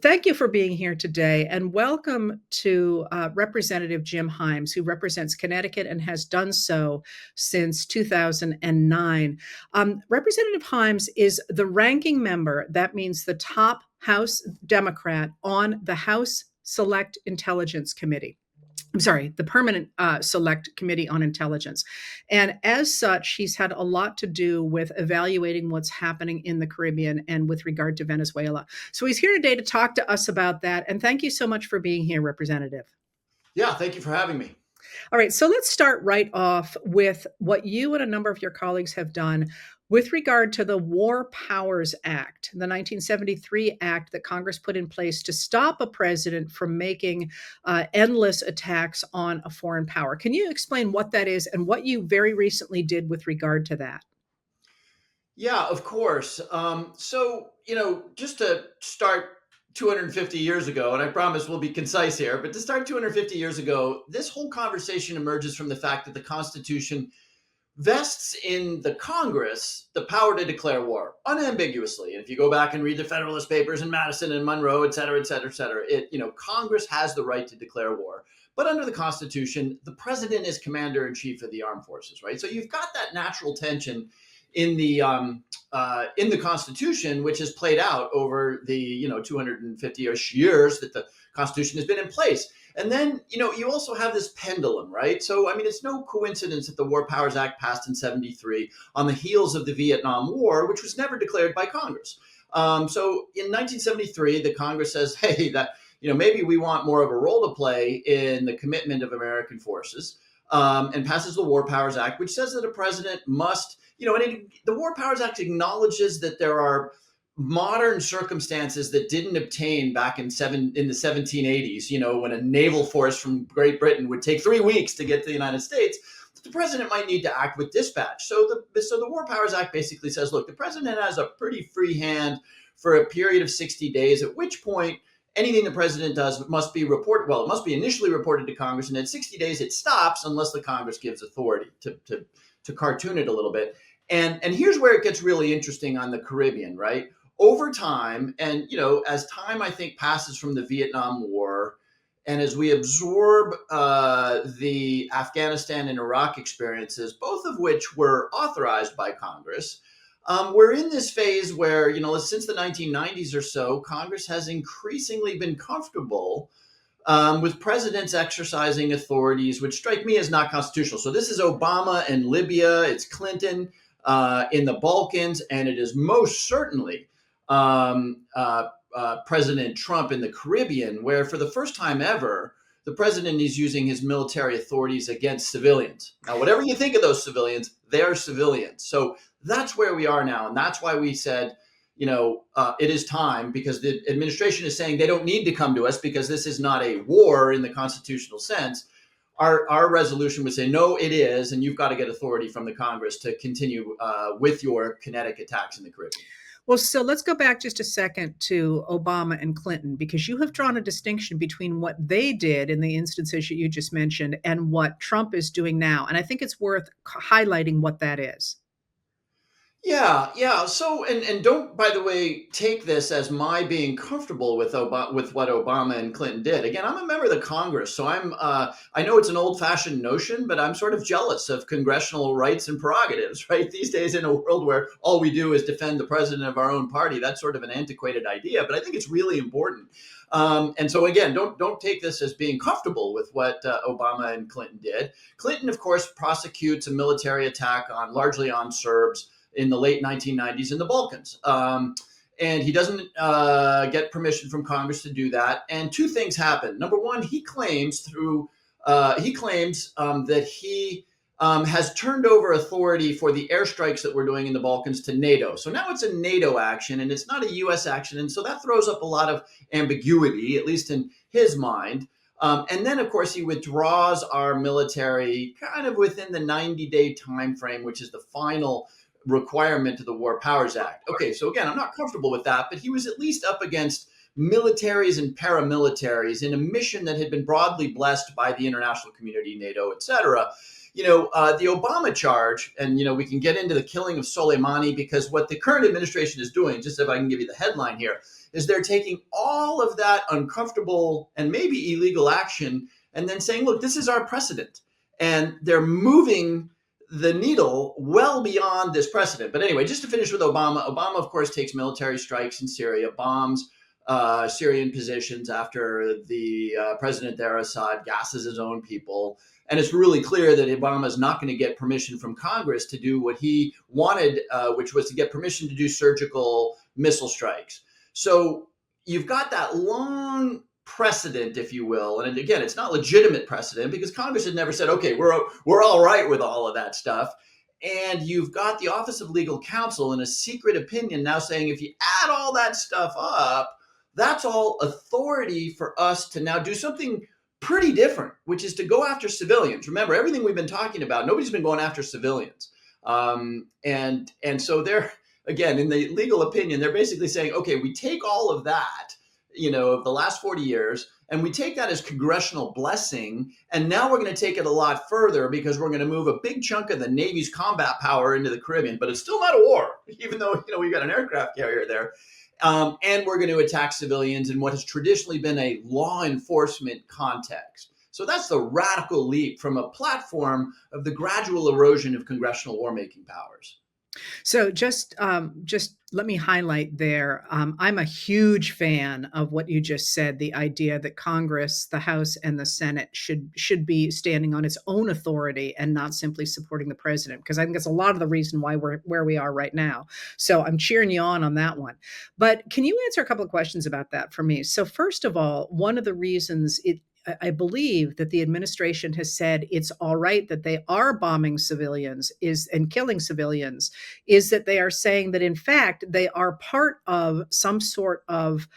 thank you for being here today, and welcome to Representative Jim Himes, who represents Connecticut and has done so since 2009. Representative Himes is the ranking member, that means the top House Democrat on the House Select Intelligence Committee. I'm sorry, the Permanent Select Committee on Intelligence. And as such, he's had a lot to do with evaluating what's happening in the Caribbean and with regard to Venezuela. So he's here today to talk to us about that. And thank you so much for being here, Representative. Yeah, thank you for having me. All right, so let's start right off with what you and a number of your colleagues have done with regard to the War Powers Act, the 1973 act that Congress put in place to stop a president from making endless attacks on a foreign power. Can you explain what that is and what you very recently did with regard to that? Yeah, of course. Just to start 250 years ago, and I promise we'll be concise here, but to start 250 years ago, this whole conversation emerges from the fact that the Constitution vests in the Congress the power to declare war unambiguously. And if you go back and read the Federalist Papers and Madison and Monroe, et cetera, et cetera, et cetera, Congress has the right to declare war. But under the Constitution, the president is commander in chief of the armed forces, right? So you've got that natural tension in the Constitution, which has played out over the 250-ish years that the Constitution has been in place. And then you also have this pendulum, right? So I mean, it's no coincidence that the War Powers Act passed in '73 on the heels of the Vietnam War, which was never declared by Congress. So in 1973, the Congress says, "Hey, that maybe we want more of a role to play in the commitment of American forces," and passes the War Powers Act, which says that a president must the War Powers Act acknowledges that there are modern circumstances that didn't obtain back in the 1780s, when a naval force from Great Britain would take 3 weeks to get to the United States. The president might need to act with dispatch. So the War Powers Act basically says, look, the president has a pretty free hand for a period of 60 days, at which point anything the president does must be reported. Well, it must be initially reported to Congress, and at 60 days it stops unless the Congress gives authority, to cartoon it a little bit. And here's where it gets really interesting on the Caribbean, right? Over time, and as time I think passes from the Vietnam War, and as we absorb the Afghanistan and Iraq experiences, both of which were authorized by Congress, we're in this phase where since the 1990s or so, Congress has increasingly been comfortable with presidents exercising authorities which strike me as not constitutional. So this is Obama in Libya, it's Clinton in the Balkans, and it is most certainly President Trump in the Caribbean, where for the first time ever, the president is using his military authorities against civilians. Now, whatever you think of those civilians, they're civilians. So that's where we are now. And that's why we said, it is time, because the administration is saying they don't need to come to us because this is not a war in the constitutional sense. Our resolution would say, no, it is, and you've got to get authority from the Congress to continue with your kinetic attacks in the Caribbean. Well, so let's go back just a second to Obama and Clinton, because you have drawn a distinction between what they did in the instances that you just mentioned and what Trump is doing now. And I think it's worth highlighting what that is. Yeah. So, and don't, by the way, take this as my being comfortable with what Obama and Clinton did. Again, I'm a member of the Congress, so I know it's an old-fashioned notion, but I'm sort of jealous of congressional rights and prerogatives, right? These days, in a world where all we do is defend the president of our own party, that's sort of an antiquated idea, but I think it's really important. And so, again, don't take this as being comfortable with what Obama and Clinton did. Clinton, of course, prosecutes a military attack largely on Serbs in the late 1990s in the Balkans. And he doesn't get permission from Congress to do that. And two things happen. Number one, he claims that he has turned over authority for the airstrikes that we're doing in the Balkans to NATO. So now it's a NATO action and it's not a U.S. action. And so that throws up a lot of ambiguity, at least in his mind. And then, of course, he withdraws our military kind of within the 90-day time frame, which is the final requirement of the War Powers Act. Okay, so again, I'm not comfortable with that, but he was at least up against militaries and paramilitaries in a mission that had been broadly blessed by the international community, NATO, et cetera. the Obama charge, and we can get into the killing of Soleimani, because what the current administration is doing, just if I can give you the headline here, is they're taking all of that uncomfortable and maybe illegal action and then saying, look, this is our precedent. And they're moving the needle well beyond this precedent. But anyway, just to finish with Obama, Obama, of course, takes military strikes in Syria, bombs Syrian positions after the president there, Assad, gasses his own people. And it's really clear that Obama is not going to get permission from Congress to do what he wanted, which was to get permission to do surgical missile strikes. So you've got that long precedent, if you will. And again, it's not legitimate precedent because Congress had never said, okay, we're all right with all of that stuff. And you've got the Office of Legal Counsel in a secret opinion now saying, if you add all that stuff up, that's all authority for us to now do something pretty different, which is to go after civilians. Remember, everything we've been talking about, nobody's been going after civilians. And so they're, again, in the legal opinion, they're basically saying, okay, we take all of that, of the last 40 years, and we take that as congressional blessing. And now we're going to take it a lot further because we're going to move a big chunk of the Navy's combat power into the Caribbean. But it's still not a war, even though, we've got an aircraft carrier there. And we're going to attack civilians in what has traditionally been a law enforcement context. So that's the radical leap from a platform of the gradual erosion of congressional war-making powers. So just let me highlight there. I'm a huge fan of what you just said. The idea that Congress, the House, and the Senate should be standing on its own authority and not simply supporting the president, because I think that's a lot of the reason why we're where we are right now. So I'm cheering you on that one. But can you answer a couple of questions about that for me? So first of all, one of the reasons I believe that the administration has said it's all right that they are bombing civilians and killing civilians is that they are saying that in fact they are part of some sort of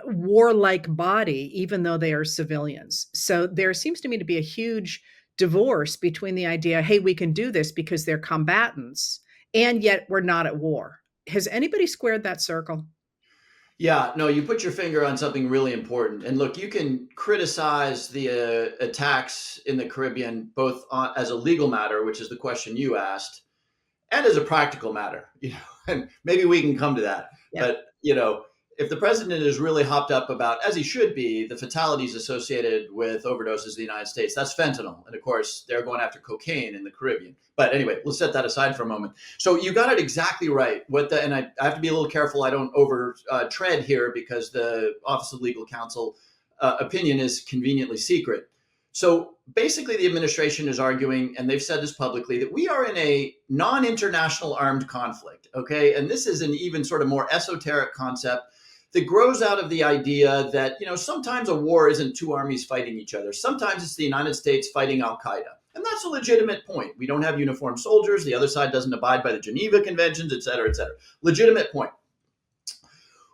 warlike body, even though they are civilians. So there seems to me to be a huge divorce between the idea, hey, we can do this because they're combatants, and yet we're not at war. Has anybody squared that circle? Yeah, no, you put your finger on something really important. And look, you can criticize the attacks in the Caribbean both as a legal matter, which is the question you asked, and as a practical matter. And maybe we can come to that. Yeah. But if the president is really hopped up about, as he should be, the fatalities associated with overdoses in the United States, that's fentanyl. And of course, they're going after cocaine in the Caribbean. But anyway, let's set that aside for a moment. So you got it exactly right. And I have to be a little careful I don't over tread here because the Office of Legal Counsel opinion is conveniently secret. So basically, the administration is arguing, and they've said this publicly, that we are in a non-international armed conflict. Okay. And this is an even sort of more esoteric concept that grows out of the idea that, sometimes a war isn't two armies fighting each other. Sometimes it's the United States fighting Al Qaeda. And that's a legitimate point. We don't have uniformed soldiers. The other side doesn't abide by the Geneva Conventions, et cetera, et cetera. Legitimate point.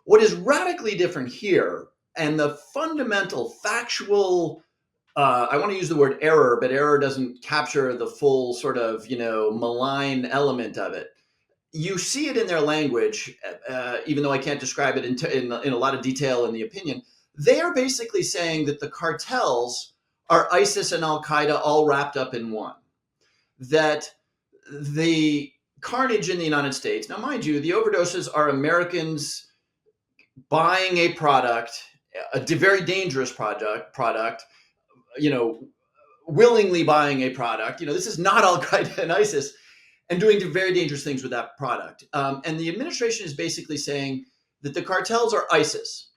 What is radically different here, and the fundamental factual, I want to use the word error, but error doesn't capture the full sort of, malign element of it. You see it in their language, even though I can't describe it in a lot of detail in the opinion. They are basically saying that the cartels are ISIS and Al Qaeda all wrapped up in one. That the carnage in the United States, now mind you, the overdoses are Americans buying a product, a very dangerous product, willingly buying a product. This is not Al Qaeda and ISIS, and doing very dangerous things with that product. And the administration is basically saying that the cartels are ISIS.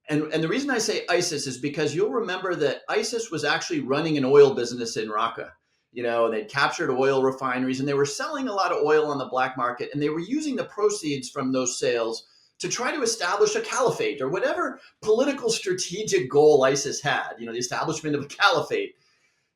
And the reason I say ISIS is because you'll remember that ISIS was actually running an oil business in Raqqa. They'd captured oil refineries and they were selling a lot of oil on the black market. And they were using the proceeds from those sales to try to establish a caliphate or whatever political strategic goal ISIS had, the establishment of a caliphate.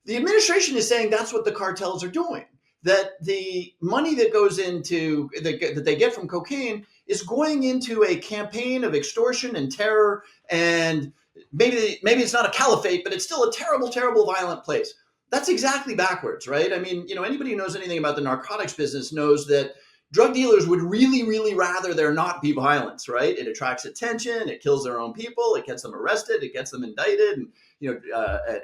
The administration is saying that's what the cartels are doing. That the money that goes into that they get from cocaine is going into a campaign of extortion and terror, and maybe it's not a caliphate, but it's still a terrible, terrible, violent place. That's exactly backwards, right? I mean, anybody who knows anything about the narcotics business knows that drug dealers would really, really rather there not be violence, right? It attracts attention, it kills their own people, it gets them arrested, it gets them indicted, and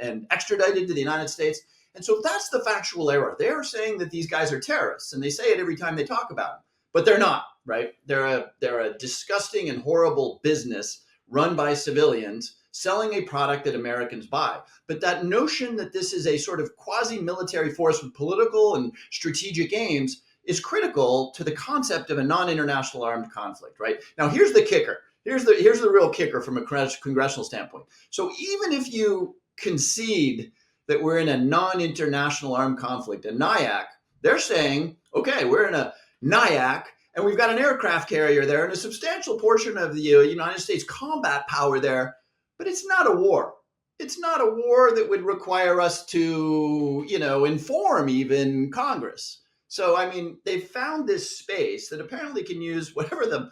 and extradited to the United States. And so that's the factual error. They are saying that these guys are terrorists, and they say it every time they talk about them, but they're not, right? They're a disgusting and horrible business run by civilians selling a product that Americans buy. But that notion that this is a sort of quasi-military force with political and strategic aims is critical to the concept of a non-international armed conflict, right? Now, here's the kicker. Here's the real kicker from a congressional standpoint. So even if you concede that we're in a non-international armed conflict, a NIAC, they're saying, okay, we're in a NIAC, and we've got an aircraft carrier there and a substantial portion of the United States combat power there, but it's not a war. It's not a war that would require us to, inform even Congress. So, I mean, they've found this space that apparently can use whatever the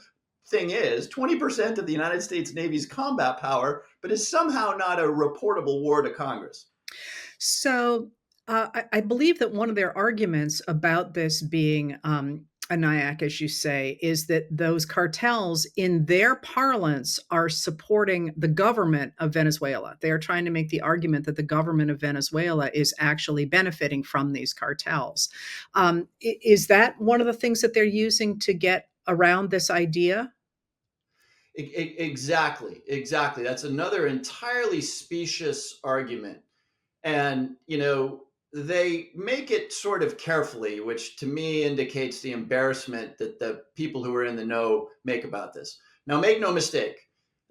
thing is, 20% of the United States Navy's combat power, but is somehow not a reportable war to Congress. So I believe that one of their arguments about this being a NIAC, as you say, is that those cartels, in their parlance, are supporting the government of Venezuela. They are trying to make the argument that the government of Venezuela is actually benefiting from these cartels. Is that one of the things that they're using to get around this idea? Exactly. That's another entirely specious argument. And, they make it sort of carefully, which to me indicates the embarrassment that the people who are in the know make about this. Now, make no mistake,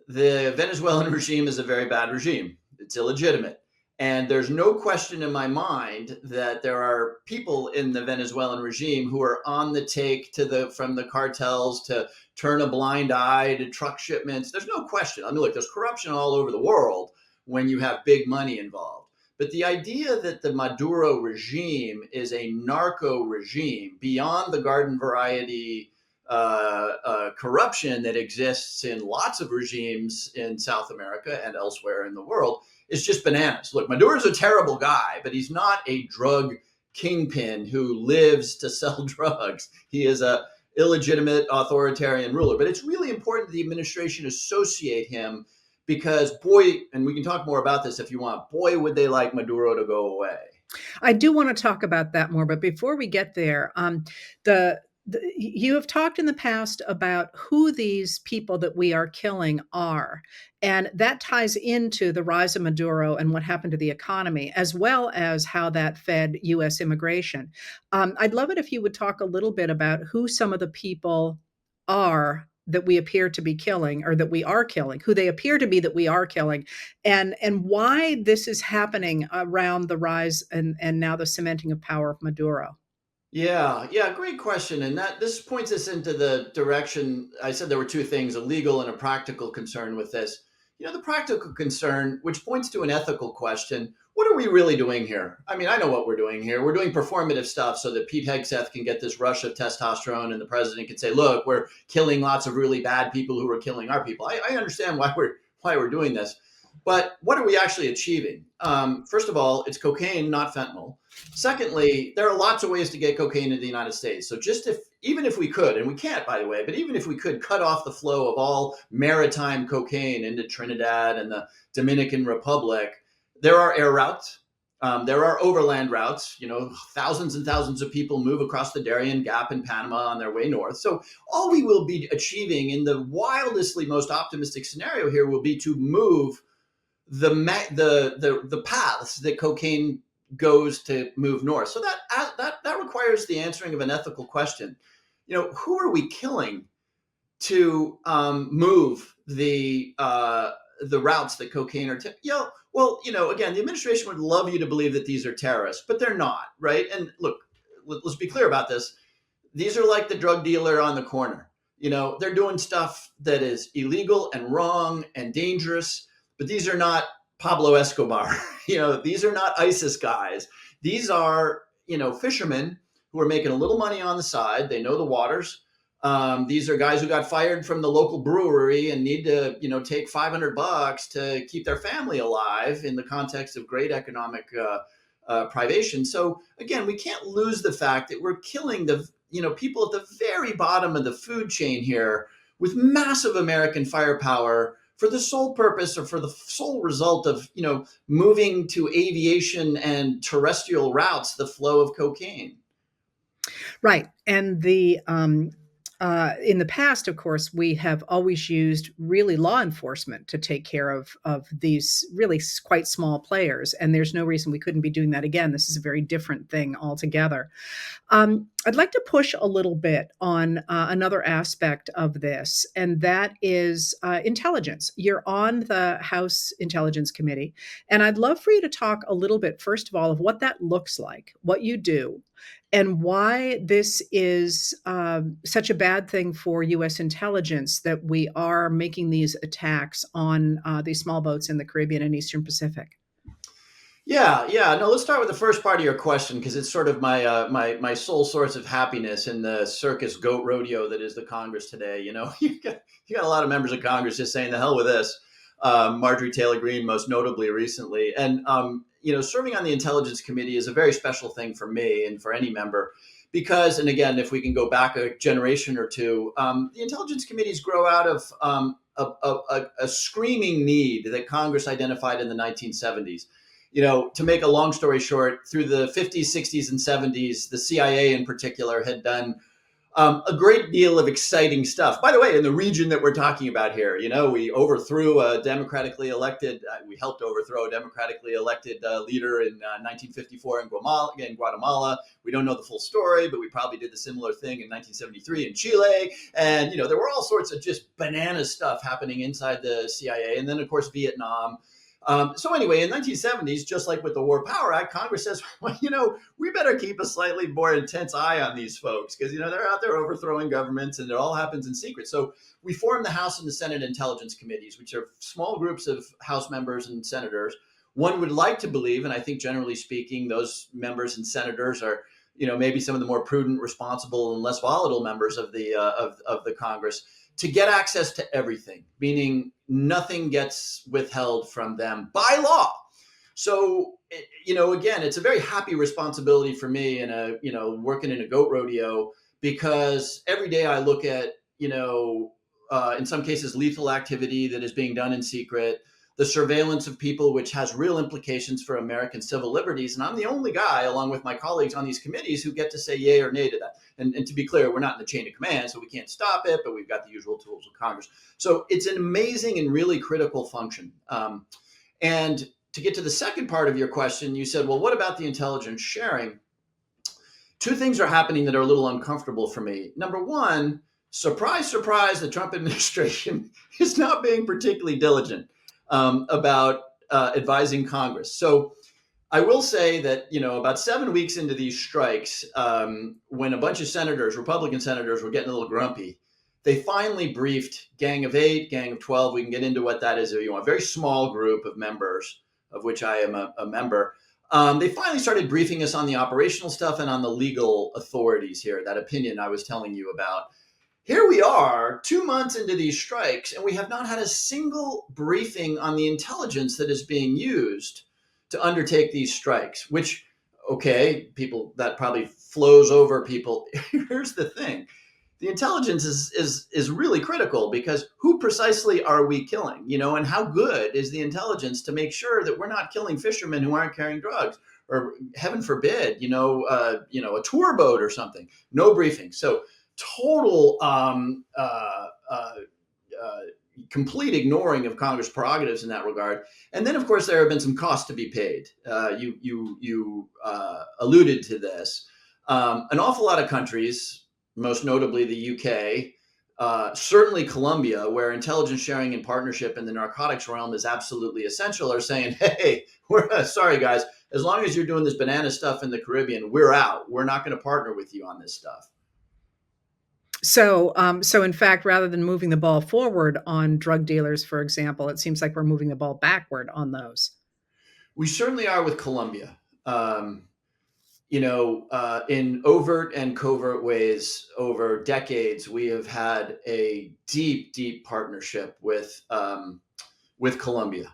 the Venezuelan regime is a very bad regime. It's illegitimate. And there's no question in my mind that there are people in the Venezuelan regime who are on the take from the cartels to turn a blind eye to truck shipments. There's no question. I mean, look, there's corruption all over the world when you have big money involved. But the idea that the Maduro regime is a narco regime beyond the garden variety corruption that exists in lots of regimes in South America and elsewhere in the world is just bananas. Look, Maduro's a terrible guy, but he's not a drug kingpin who lives to sell drugs. He is a illegitimate authoritarian ruler. But it's really important the administration associate him because, boy, and we can talk more about this if you want, boy, would they like Maduro to go away. I do want to talk about that more, but before we get there, the you have talked in the past about who these people that we are killing are, and that ties into the rise of Maduro and what happened to the economy, as well as how that fed U.S. immigration. I'd love it if you would talk a little bit about who some of the people are that we appear to be killing, or that we are killing, who they appear to be that we are killing, and why this is happening around the rise and now the cementing of power of Maduro. Yeah, great question. And this points us into the direction. I said there were two things, a legal and a practical concern with this. The practical concern, which points to an ethical question, what are we really doing here? I mean, I know what we're doing here. We're doing performative stuff so that Pete Hegseth can get this rush of testosterone and the president can say, look, we're killing lots of really bad people who are killing our people. I understand why we're doing this. But what are we actually achieving? First of all, it's cocaine, not fentanyl. Secondly, there are lots of ways to get cocaine into the United States. So even if we could, and we can't, by the way, but even if we could cut off the flow of all maritime cocaine into Trinidad and the Dominican Republic, there are air routes. There are overland routes. Thousands and thousands of people move across the Darien Gap in Panama on their way north. So all we will be achieving in the wildestly most optimistic scenario here will be to move the paths that cocaine goes to move north. So that requires the answering of an ethical question. Who are we killing to move the routes that cocaine are? Well, again, the administration would love you to believe that these are terrorists, but they're not, right? And look, let's be clear about this. These are like the drug dealer on the corner. They're doing stuff that is illegal and wrong and dangerous, but these are not Pablo Escobar. These are not ISIS guys. These are, fishermen who are making a little money on the side. They know the waters. These are guys who got fired from the local brewery and need to, take $500 to keep their family alive in the context of great economic privation. So again, we can't lose the fact that we're killing the, people at the very bottom of the food chain here with massive American firepower for the sole purpose or for the sole result of, moving to aviation and terrestrial routes the flow of cocaine. Right. And the in the past, of course, we have always used really law enforcement to take care of these really quite small players, and there's no reason we couldn't be doing that again. This is a very different thing altogether. I'd like to push a little bit on another aspect of this, and that is intelligence. You're on the House Intelligence Committee, and I'd love for you to talk a little bit, first of all, of what that looks like, what you do, and why this is such a bad thing for U.S. intelligence that we are making these attacks on these small boats in the Caribbean and Eastern Pacific. Yeah, yeah. No, let's start with the first part of your question because it's sort of my sole source of happiness in the circus goat rodeo that is the Congress today. You got a lot of members of Congress just saying the hell with this. Marjorie Taylor Greene, most notably recently, and serving on the Intelligence Committee is a very special thing for me and for any member because, and again, if we can go back a generation or two, the Intelligence Committees grow out of a screaming need that Congress identified in the 1970s. To make a long story short, through the 50s, 60s, and 70s, the CIA in particular had done a great deal of exciting stuff. By the way, in the region that we're talking about here, we overthrew a democratically elected, we helped overthrow a democratically elected leader in 1954 in Guatemala. We don't know the full story, but we probably did the similar thing in 1973 in Chile. And, there were all sorts of just banana stuff happening inside the CIA. And then, of course, Vietnam. So anyway, in 1970s, just like with the War Power Act, Congress says, well, we better keep a slightly more intense eye on these folks because, they're out there overthrowing governments and it all happens in secret. So we formed the House and the Senate Intelligence Committees, which are small groups of House members and senators. One would like to believe, and I think generally speaking, those members and senators are, maybe some of the more prudent, responsible, and less volatile members of the Congress to get access to everything, meaning nothing gets withheld from them by law. So, again, it's a very happy responsibility for me and working in a goat rodeo because every day I look at, in some cases, lethal activity that is being done in secret, the surveillance of people, which has real implications for American civil liberties. And I'm the only guy, along with my colleagues on these committees, who get to say yay or nay to that. And to be clear, we're not in the chain of command, so we can't stop it, but we've got the usual tools of Congress. So it's an amazing and really critical function. And to get to the second part of your question, you said, well, what about the intelligence sharing? Two things are happening that are a little uncomfortable for me. Number one, surprise, surprise, the Trump administration is not being particularly diligent about advising Congress. So I will say that, about 7 weeks into these strikes, when a bunch of senators, Republican senators, were getting a little grumpy, they finally briefed Gang of 8, Gang of 12. We can get into what that is. A very small group of members, of which I am a member. They finally started briefing us on the operational stuff and on the legal authorities here, that opinion I was telling you about. Here we are 2 months into these strikes, and we have not had a single briefing on the intelligence that is being used to undertake these strikes, which, okay, people, that probably flows over people. Here's the thing. The intelligence is really critical because who precisely are we killing, and how good is the intelligence to make sure that we're not killing fishermen who aren't carrying drugs or, heaven forbid, a tour boat or something. No briefing. So total complete ignoring of Congress prerogatives in that regard. And then, of course, there have been some costs to be paid. You alluded to this. An awful lot of countries, most notably the UK, certainly Colombia, where intelligence sharing and partnership in the narcotics realm is absolutely essential, are saying, hey, we're sorry, guys, as long as you're doing this banana stuff in the Caribbean, we're out. We're not going to partner with you on this stuff. So in fact, rather than moving the ball forward on drug dealers, for example, it seems like we're moving the ball backward on those. We certainly are with Colombia. In overt and covert ways over decades, we have had a deep, deep partnership with Colombia.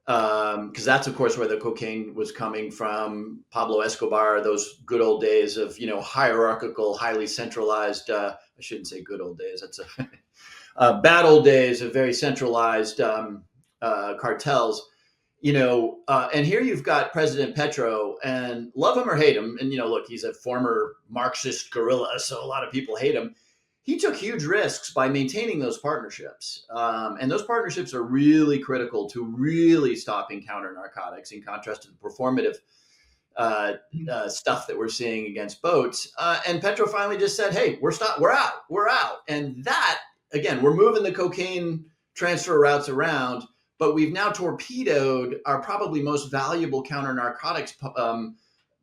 Because that's, of course, where the cocaine was coming from. Pablo Escobar, those good old days of, hierarchical, highly centralized, I shouldn't say good old days. That's bad old days of very centralized cartels. And here you've got President Petro, and love him or hate him, and look, he's a former Marxist guerrilla, so a lot of people hate him. He took huge risks by maintaining those partnerships, and those partnerships are really critical to really stopping counter narcotics, in contrast to the performative stuff that we're seeing against boats. And Petro finally just said, "Hey, we're out," and that again, we're moving the cocaine transfer routes around, but we've now torpedoed our probably most valuable counter narcotics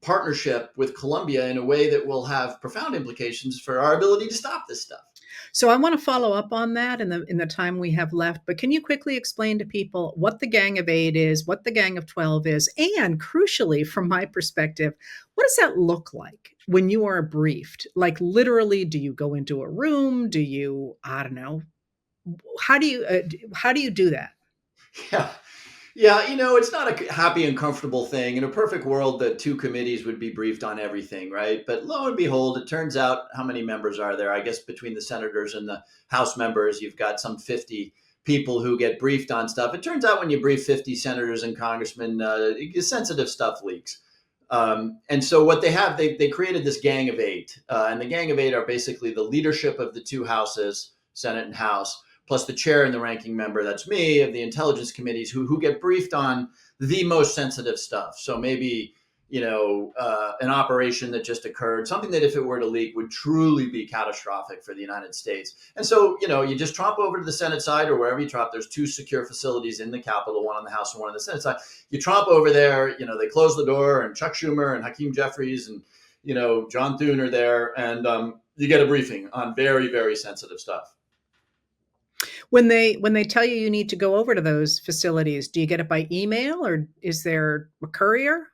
partnership with Colombia in a way that will have profound implications for our ability to stop this stuff. So I want to follow up on that in the time we have left, but can you quickly explain to people what the Gang of Eight is, what the Gang of 12 is, and crucially, from my perspective, what does that look like when you are briefed? Like literally, do you go into a room? Do you, I don't know, how do you do that? Yeah. Yeah, it's not a happy and comfortable thing. In a perfect world, the two committees would be briefed on everything, right? But lo and behold, it turns out, how many members are there? I guess between the senators and the House members, you've got some 50 people who get briefed on stuff. It turns out when you brief 50 senators and congressmen, sensitive stuff leaks. And so what they have, they created this Gang of Eight. And the Gang of Eight are basically the leadership of the two houses, Senate and House, plus the chair and the ranking member, that's me, of the intelligence committees, who get briefed on the most sensitive stuff. So maybe, an operation that just occurred, something that if it were to leak would truly be catastrophic for the United States. And so, you just tromp over to the Senate side or wherever you tromp. There's two secure facilities in the Capitol, one on the House and one on the Senate side. You tromp over there, they close the door, and Chuck Schumer and Hakeem Jeffries and, John Thune are there, and you get a briefing on very, very sensitive stuff. When they tell you you need to go over to those facilities, do you get it by email or is there a courier?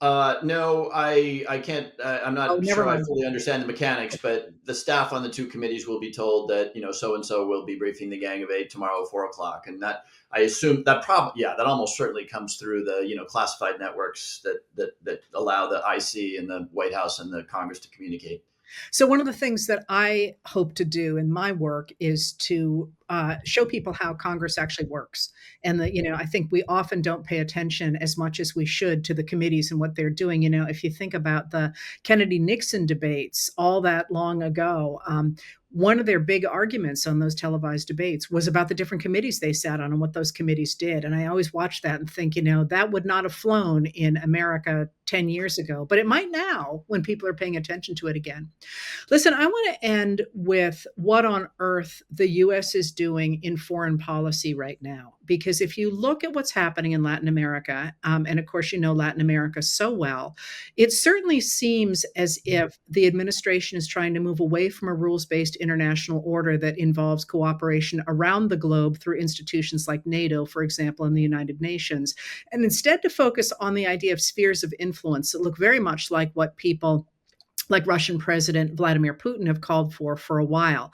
No, I can't. I'm Oh, not never sure I mind. fully understand the mechanics, but the staff on the two committees will be told that so and so will be briefing the Gang of Eight tomorrow at 4 o'clock, and that I assume that that almost certainly comes through the classified networks that allow the IC and the White House and the Congress to communicate. So one of the things that I hope to do in my work is to show people how Congress actually works, and that I think we often don't pay attention as much as we should to the committees and what they're doing. If you think about the Kennedy Nixon debates all that long ago. One of their big arguments on those televised debates was about the different committees they sat on and what those committees did. And I always watch that and think, that would not have flown in America 10 years ago, but it might now when people are paying attention to it again. Listen, I want to end with what on earth the US is doing in foreign policy right now. Because if you look at what's happening in Latin America, and of course, Latin America so well, it certainly seems as if the administration is trying to move away from a rules based international order that involves cooperation around the globe through institutions like NATO, for example, and the United Nations, and instead to focus on the idea of spheres of influence that look very much like what people like Russian President Vladimir Putin have called for a while.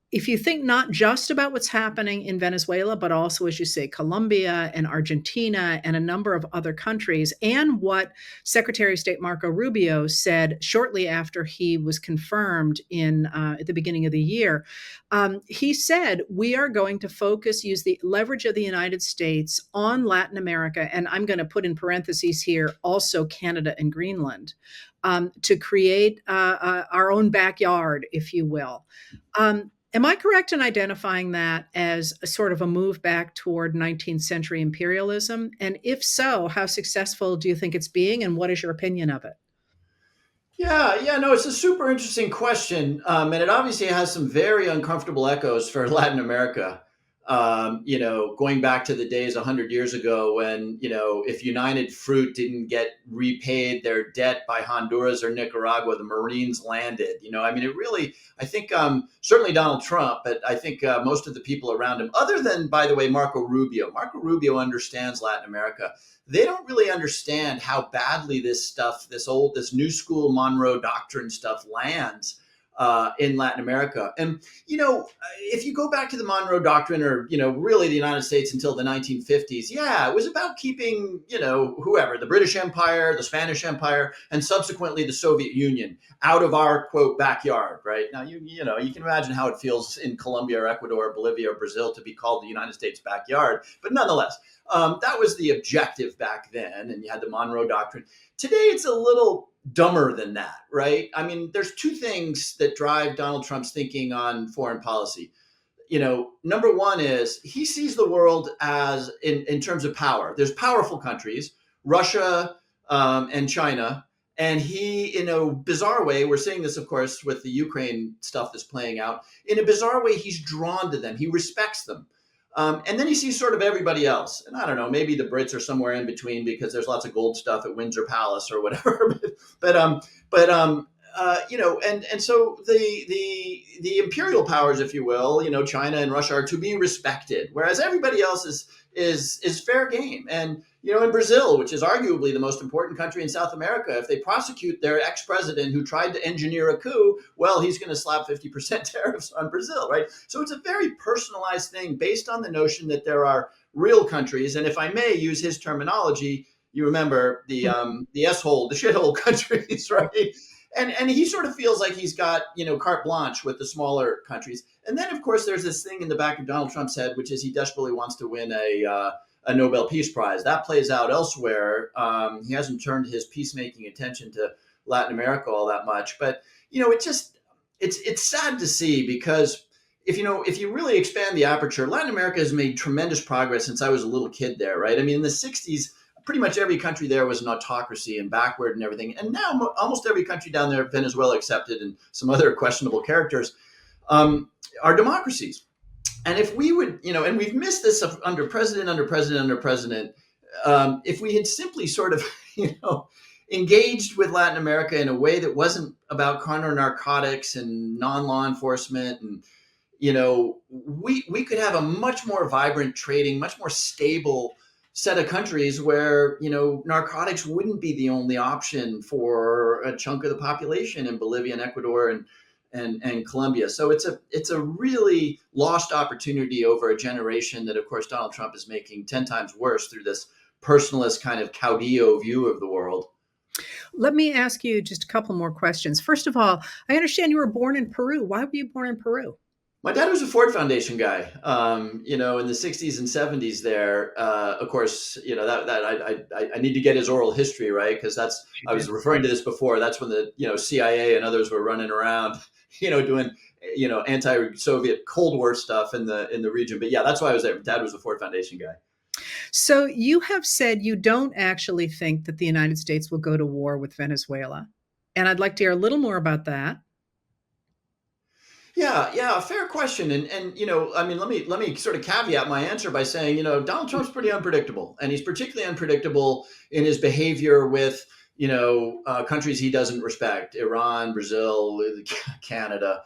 If you think not just about what's happening in Venezuela, but also, as you say, Colombia and Argentina and a number of other countries, and what Secretary of State Marco Rubio said shortly after he was confirmed at the beginning of the year, he said, we are going to use the leverage of the United States on Latin America, and I'm going to put in parentheses here, also Canada and Greenland, to create our own backyard, if you will. Am I correct in identifying that as a sort of a move back toward 19th century imperialism? And if so, how successful do you think it's being, and what is your opinion of it? Yeah, no, it's a super interesting question, and it obviously has some very uncomfortable echoes for Latin America. Going back to the days 100 years ago when if United Fruit didn't get repaid their debt by Honduras or Nicaragua, the Marines landed. It really. I think certainly Donald Trump, but I think most of the people around him, other than by the way Marco Rubio. Marco Rubio understands Latin America. They don't really understand how badly this stuff, this new school Monroe Doctrine stuff lands. in Latin America. And if you go back to the Monroe Doctrine, or really the United States until the 1950s, yeah, it was about keeping whoever, the British Empire, the Spanish Empire, and subsequently the Soviet Union out of our quote backyard. Right now, you can imagine how it feels in Colombia or Ecuador or Bolivia or Brazil to be called the United States backyard, but nonetheless. That was the objective back then, and you had the Monroe Doctrine. Today, it's a little dumber than that, right? I mean, there's two things that drive Donald Trump's thinking on foreign policy. Number one is he sees the world as, in terms of power. There's powerful countries, Russia and China, and he, in a bizarre way, we're seeing this, of course, with the Ukraine stuff that's playing out. In a bizarre way, he's drawn to them. He respects them. And then he sees sort of everybody else. And I don't know, maybe the Brits are somewhere in between because there's lots of gold stuff at Windsor Palace or whatever. And so the imperial powers, if you will, China and Russia, are to be respected, whereas everybody else is fair game. And in Brazil, which is arguably the most important country in South America, if they prosecute their ex-president who tried to engineer a coup, well, he's going to slap 50% tariffs on Brazil, right? So it's a very personalized thing based on the notion that there are real countries, and if I may use his terminology, you remember the S-hole, the shithole countries, right? And he sort of feels like he's got carte blanche with the smaller countries. And then of course there's this thing in the back of Donald Trump's head, which is he desperately wants to win a Nobel Peace Prize. That plays out elsewhere. He hasn't turned his peacemaking attention to Latin America all that much, but it's sad to see, because if you really expand the aperture, Latin America has made tremendous progress since I was a little kid there, right? I mean, in the 60s, pretty much every country there was an autocracy and backward and everything. And now almost every country down there, Venezuela accepted, and some other questionable characters, are democracies. And if we would, and we've missed this under president, if we had simply sort of, engaged with Latin America in a way that wasn't about counter narcotics and non-law enforcement, and we could have a much more vibrant trading, much more stable set of countries where narcotics wouldn't be the only option for a chunk of the population in Bolivia and Ecuador and Colombia. So it's a really lost opportunity over a generation that, of course, Donald Trump is making 10 times worse through this personalist kind of caudillo view of the world. Let me ask you just a couple more questions. First of all, I understand you were born in Peru. Why were you born in Peru? My dad was a Ford Foundation guy, in the 60s and 70s there. Of course, I need to get his oral history, right? Because I was referring to this before. That's when the, CIA and others were running around, doing, anti-Soviet Cold War stuff in the region. But yeah, that's why I was there. Dad was a Ford Foundation guy. So you have said you don't actually think that the United States will go to war with Venezuela. And I'd like to hear a little more about that. Yeah, fair question. And I mean, let me sort of caveat my answer by saying, Donald Trump's pretty unpredictable, and he's particularly unpredictable in his behavior with, countries he doesn't respect: Iran, Brazil, Canada.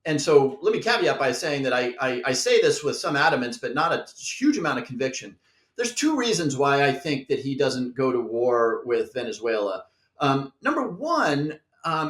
And so let me caveat by saying that I say this with some adamance, but not a huge amount of conviction. There's two reasons why I think that he doesn't go to war with Venezuela. Number one,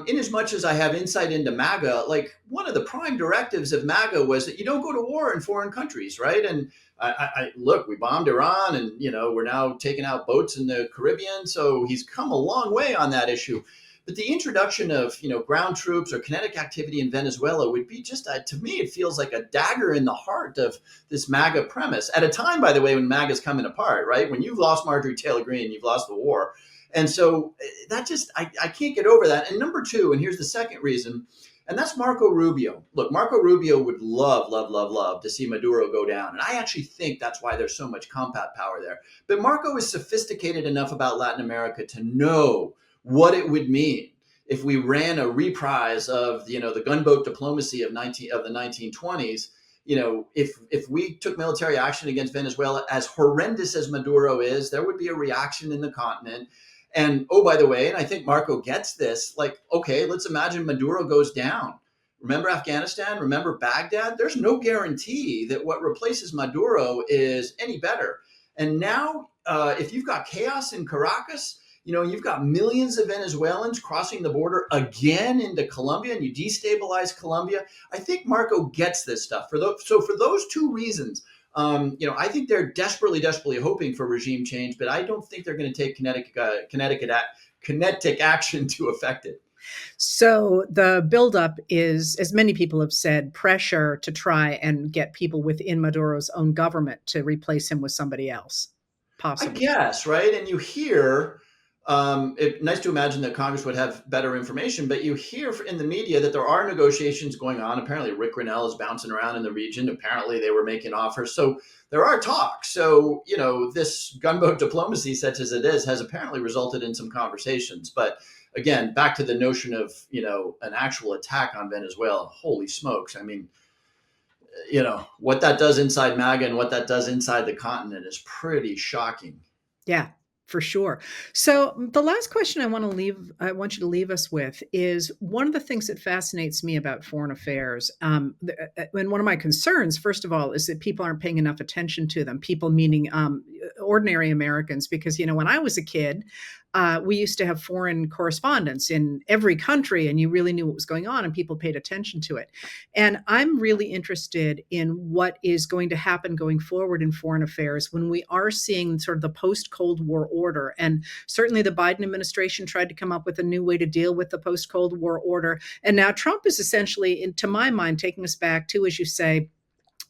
in as much as I have insight into MAGA, like one of the prime directives of MAGA was that you don't go to war in foreign countries, right? And I look, we bombed Iran, and we're now taking out boats in the Caribbean. So he's come a long way on that issue. But the introduction of ground troops or kinetic activity in Venezuela would be just to me, it feels like a dagger in the heart of this MAGA premise. At a time, by the way, when MAGA's coming apart, right? When you've lost Marjorie Taylor Greene, you've lost the war. And so that I can't get over that. And number two, and here's the second reason, and that's Marco Rubio. Look, Marco Rubio would love to see Maduro go down. And I actually think that's why there's so much combat power there. But Marco is sophisticated enough about Latin America to know what it would mean if we ran a reprise of the gunboat diplomacy of the 1920s. If we took military action against Venezuela, as horrendous as Maduro is, there would be a reaction in the continent. And oh, by the way, and I think Marco gets this, like, okay, let's imagine Maduro goes down. Remember Afghanistan? Remember Baghdad? There's no guarantee that what replaces Maduro is any better. And now, if you've got chaos in Caracas, You've got millions of Venezuelans crossing the border again into Colombia, and you destabilize Colombia. I think Marco gets this stuff. For those two reasons, I think they're desperately hoping for regime change, but I don't think they're going to take kinetic action to affect it. So the buildup is, as many people have said, pressure to try and get people within Maduro's own government to replace him with somebody else, I possibly. guess, right? And you hear, nice to imagine that Congress would have better information, but you hear in the media that there are negotiations going on. Apparently, Rick Grinnell is bouncing around in the region. Apparently, they were making offers. So there are talks. So, this gunboat diplomacy, such as it is, has apparently resulted in some conversations. But again, back to the notion of, an actual attack on Venezuela. Holy smokes. I mean, what that does inside MAGA and what that does inside the continent is pretty shocking. Yeah, for sure. So the last question I want you to leave us with is one of the things that fascinates me about foreign affairs. And one of my concerns, first of all, is that people aren't paying enough attention to them. People meaning ordinary Americans, because when I was a kid, we used to have foreign correspondents in every country, and you really knew what was going on, and people paid attention to it. And I'm really interested in what is going to happen going forward in foreign affairs when we are seeing sort of the post Cold War order. And certainly the Biden administration tried to come up with a new way to deal with the post Cold War order. And now Trump is essentially, to my mind, taking us back to, as you say,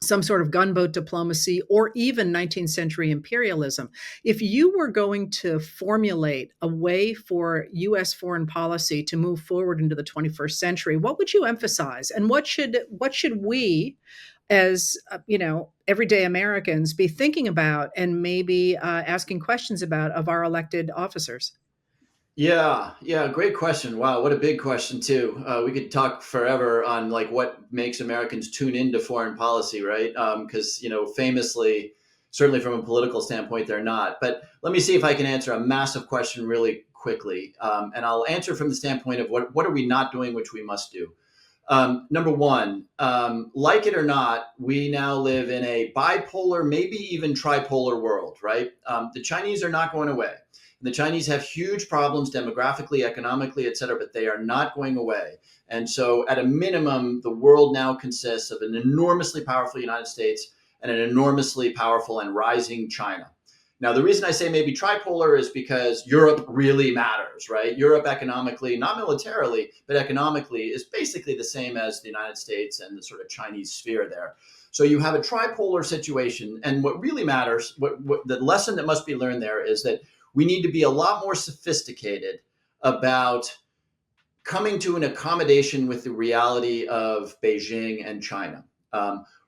some sort of gunboat diplomacy or even 19th century imperialism. If you were going to formulate a way for US foreign policy to move forward into the 21st century, what would you emphasize? And what should we as everyday Americans be thinking about and maybe asking questions about of our elected officers? Yeah, great question. Wow, what a big question too. We could talk forever on like what makes Americans tune into foreign policy, right? Because famously, certainly from a political standpoint, they're not. But let me see if I can answer a massive question really quickly, and I'll answer from the standpoint of what are we not doing, which we must do. Number one, like it or not, we now live in a bipolar, maybe even tripolar world, right? The Chinese are not going away. The Chinese have huge problems demographically, economically, et cetera, but they are not going away. And so, at a minimum, the world now consists of an enormously powerful United States and an enormously powerful and rising China. Now, the reason I say maybe tripolar is because Europe really matters, right? Europe economically, not militarily, but economically is basically the same as the United States and the sort of Chinese sphere there. So you have a tripolar situation. And what really matters, what the lesson that must be learned there is that we need to be a lot more sophisticated about coming to an accommodation with the reality of Beijing and China.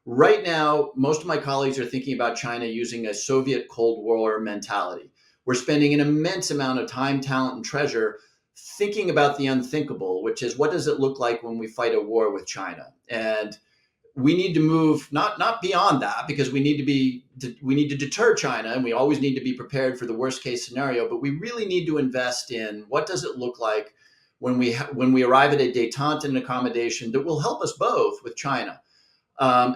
Right now, most of my colleagues are thinking about China using a Soviet Cold War mentality. We're spending an immense amount of time, talent, and treasure thinking about the unthinkable, which is what does it look like when we fight a war with China? And we need to move not beyond that because we need to deter China and we always need to be prepared for the worst case scenario. But we really need to invest in what does it look like when we arrive at a détente and accommodation that will help us both with China.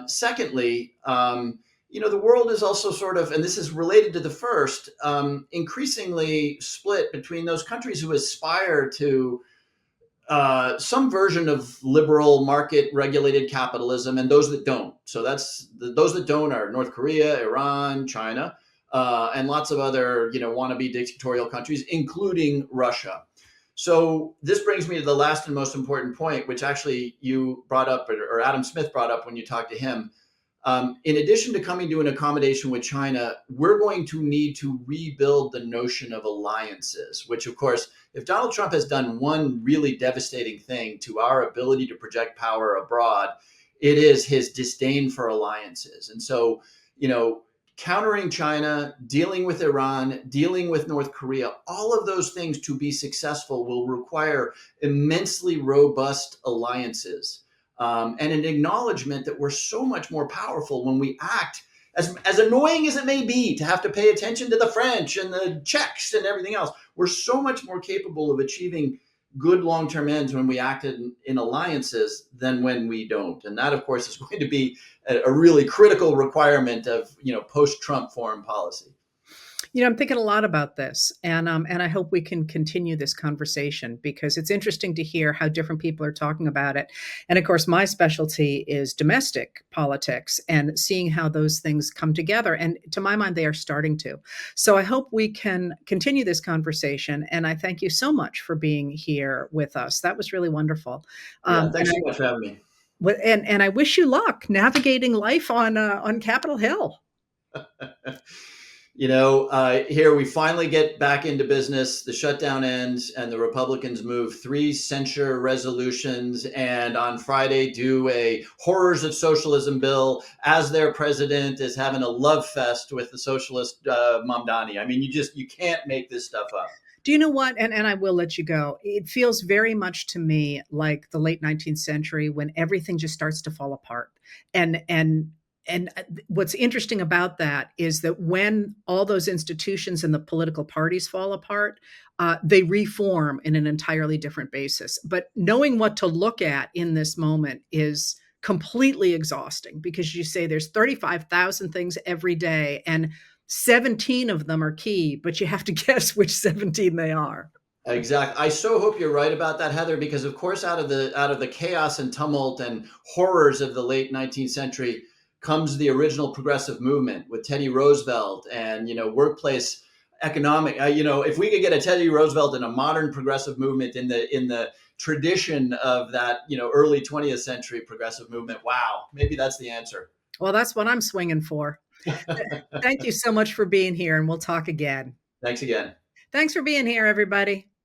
Secondly, the world is also sort of, and this is related to the first, increasingly split between those countries who aspire to some version of liberal market regulated capitalism and those that don't. So those that don't are North Korea, Iran, China, and lots of other wannabe dictatorial countries, including Russia. So this brings me to the last and most important point, which actually you brought up, or Adam Smith brought up when you talked to him. In addition to coming to an accommodation with China, we're going to need to rebuild the notion of alliances, which, of course, if Donald Trump has done one really devastating thing to our ability to project power abroad, it is his disdain for alliances. And so, countering China, dealing with Iran, dealing with North Korea, all of those things to be successful will require immensely robust alliances. And an acknowledgement that we're so much more powerful when we act, as annoying as it may be to have to pay attention to the French and the Czechs and everything else. We're so much more capable of achieving good long-term ends when we act in alliances than when we don't. And that, of course, is going to be a really critical requirement of post-Trump foreign policy. I'm thinking a lot about this, and I hope we can continue this conversation because it's interesting to hear how different people are talking about it. And of course, my specialty is domestic politics and seeing how those things come together. And to my mind, they are starting to. So I hope we can continue this conversation. And I thank you so much for being here with us. That was really wonderful. Yeah, And thanks so much for having me. and I wish you luck navigating life on Capitol Hill. Here we finally get back into business. The shutdown ends, and the Republicans move three censure resolutions, and on Friday do a horrors of socialism bill as their president is having a love fest with the socialist Mamdani. I mean, you can't make this stuff up. Do you know what? And I will let you go. It feels very much to me like the late 19th century when everything just starts to fall apart. And what's interesting about that is that when all those institutions and the political parties fall apart, they reform in an entirely different basis. But knowing what to look at in this moment is completely exhausting because you say there's 35,000 things every day and 17 of them are key, but you have to guess which 17 they are. Exactly. I so hope you're right about that, Heather, because of course, out of the chaos and tumult and horrors of the late 19th century comes the original progressive movement with Teddy Roosevelt and workplace economic. If we could get a Teddy Roosevelt and a modern progressive movement in the tradition of that early 20th century progressive movement, wow, maybe that's the answer. Well, that's what I'm swinging for. Thank you so much for being here, and we'll talk again. Thanks again. Thanks for being here, everybody.